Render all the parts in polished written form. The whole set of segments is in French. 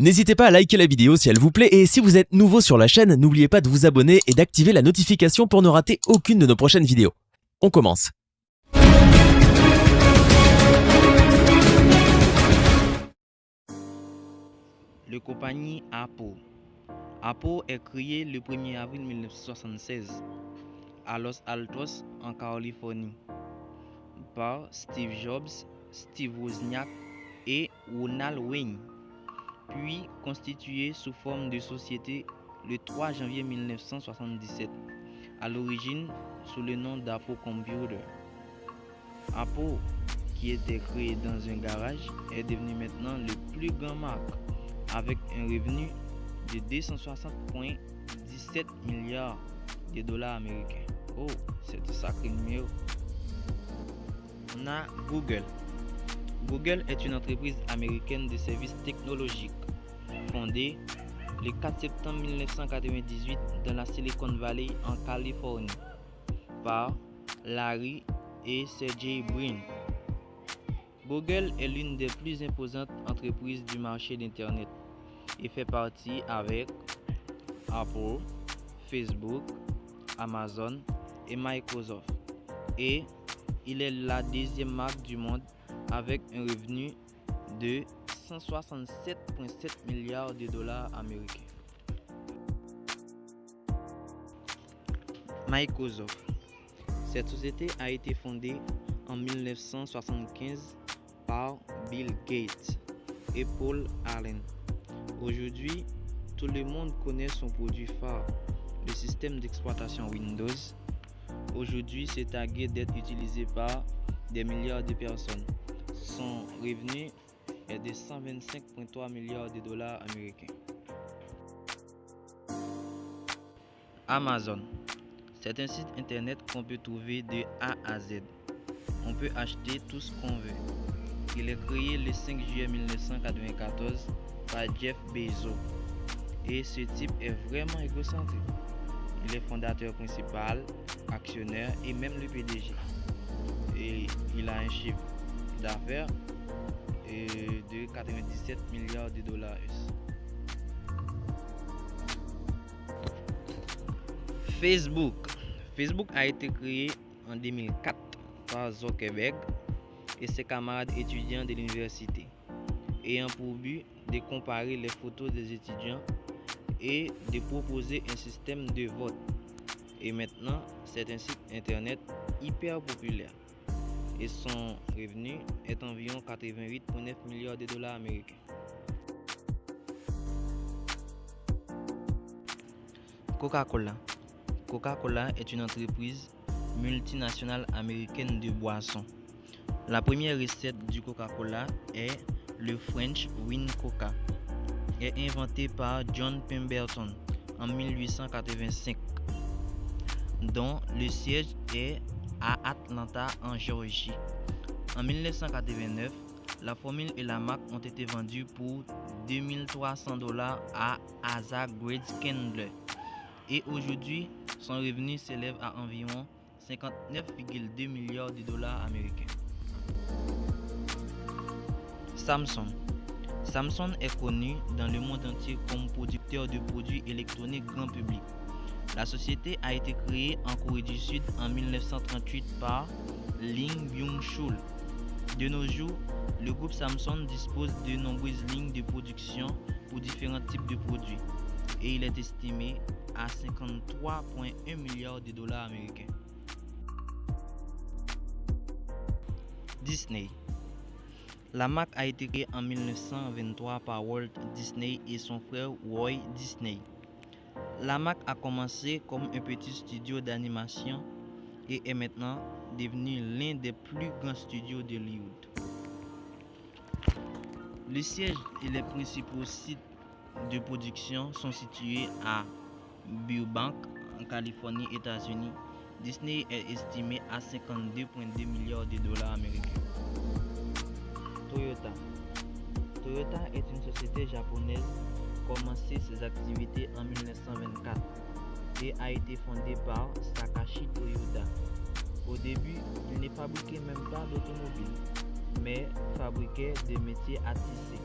N'hésitez pas à liker la vidéo si elle vous plaît et si vous êtes nouveau sur la chaîne, n'oubliez pas de vous abonner et d'activer la notification pour ne rater aucune de nos prochaines vidéos. On commence. La compagnie Apple. Apple est créée le 1er avril 1976 à Los Altos, en Californie, par Steve Jobs, Steve Wozniak et Ronald Wayne, puis constituée sous forme de société le 3 janvier 1977, à l'origine sous le nom d'Apple Computer. Apple, qui était créé dans un garage, est devenu maintenant le plus grand marque, avec un revenu de 260,17 milliards de dollars américains. Oh, c'est un sacré numéro. On a Google. Google est une entreprise américaine de services technologiques fondée le 4 septembre 1998 dans la Silicon Valley en Californie par Larry et Sergey Brin. Google est l'une des plus imposantes entreprises du marché d'Internet et fait partie avec Apple, Facebook, Amazon et Microsoft. Et il est la deuxième marque du monde avec un revenu de 167,7 milliards de dollars américains. Microsoft. Cette société a été fondée en 1975 par Bill Gates et Paul Allen. Aujourd'hui, tout le monde connaît son produit phare, le système d'exploitation Windows. Aujourd'hui, c'est targué d'être utilisé par des milliards de personnes. Son revenu est de 125,3 milliards de dollars américains. Amazon. C'est un site internet qu'on peut trouver de A à Z. On peut acheter tout ce qu'on veut. Il est créé le 5 juillet 1994 par Jeff Bezos. Et ce type est vraiment égocentrique. Il est fondateur principal, actionnaire et même le PDG. Et il a un chiffre d'affaires de 97 milliards de dollars US. Facebook. Facebook a été créé en 2004 par Zuckerberg et ses camarades étudiants de l'université, ayant pour but de comparer les photos des étudiants et de proposer un système de vote. Et maintenant, c'est un site internet hyper populaire et son revenu est environ 88,9 milliards de dollars américains. Coca-Cola. Coca-Cola est une entreprise multinationale américaine de boissons. La première recette du Coca-Cola est le French Wine Coca, est inventé par John Pemberton en 1885, dont le siège est à Atlanta en Géorgie. En 1989, la formule et la marque ont été vendues pour $2,300 à Asa Grades Candler et aujourd'hui son revenu s'élève à environ 59,2 milliards de dollars américains. Samsung. Samsung est connu dans le monde entier comme producteur de produits électroniques grand public. La société a été créée en Corée du Sud en 1938 par Lee Byung-chul. De nos jours, le groupe Samsung dispose de nombreuses lignes de production pour différents types de produits et il est estimé à 53,1 milliards de dollars américains. Disney. La marque a été créée en 1923 par Walt Disney et son frère Roy Disney. La marque a commencé comme un petit studio d'animation et est maintenant devenu l'un des plus grands studios d'Hollywood. Le siège et les principaux sites de production sont situés à Burbank, en Californie, États-Unis. Disney est estimé à 52,2 milliards de dollars américains. Toyota. Toyota est une société japonaise commencé ses activités en 1924 et a été fondée par Sakashi Toyoda. Au début, il ne fabriquait même pas d'automobiles, mais fabriquait des métiers à tisser.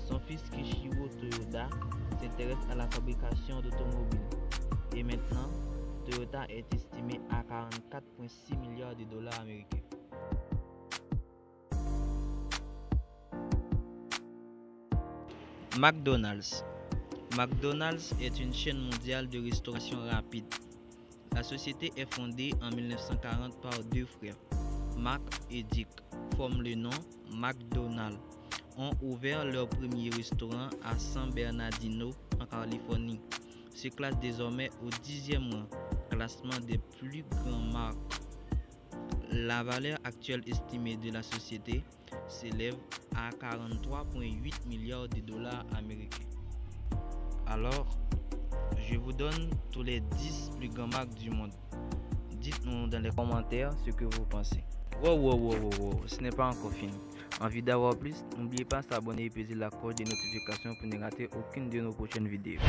Son fils Kishiro Toyota s'intéresse à la fabrication d'automobiles. Et maintenant, Toyota est estimé à 44,6 milliards de dollars américains. McDonald's. McDonald's est une chaîne mondiale de restauration rapide. La société est fondée en 1940 par deux frères, Mark et Dick, forment le nom McDonald's, ont ouvert leur premier restaurant à San Bernardino en Californie, se classe désormais au 10e rang, classement des plus grandes marques. La valeur actuelle estimée de la société s'élève à 43,8 milliards de dollars américains. Alors, je vous donne tous les 10 plus grandes marques du monde. Dites-nous dans les commentaires ce que vous pensez. Wow, ce n'est pas encore fini. Envie d'avoir plus? N'oubliez pas de s'abonner et peser la cloche des notifications pour ne rater aucune de nos prochaines vidéos.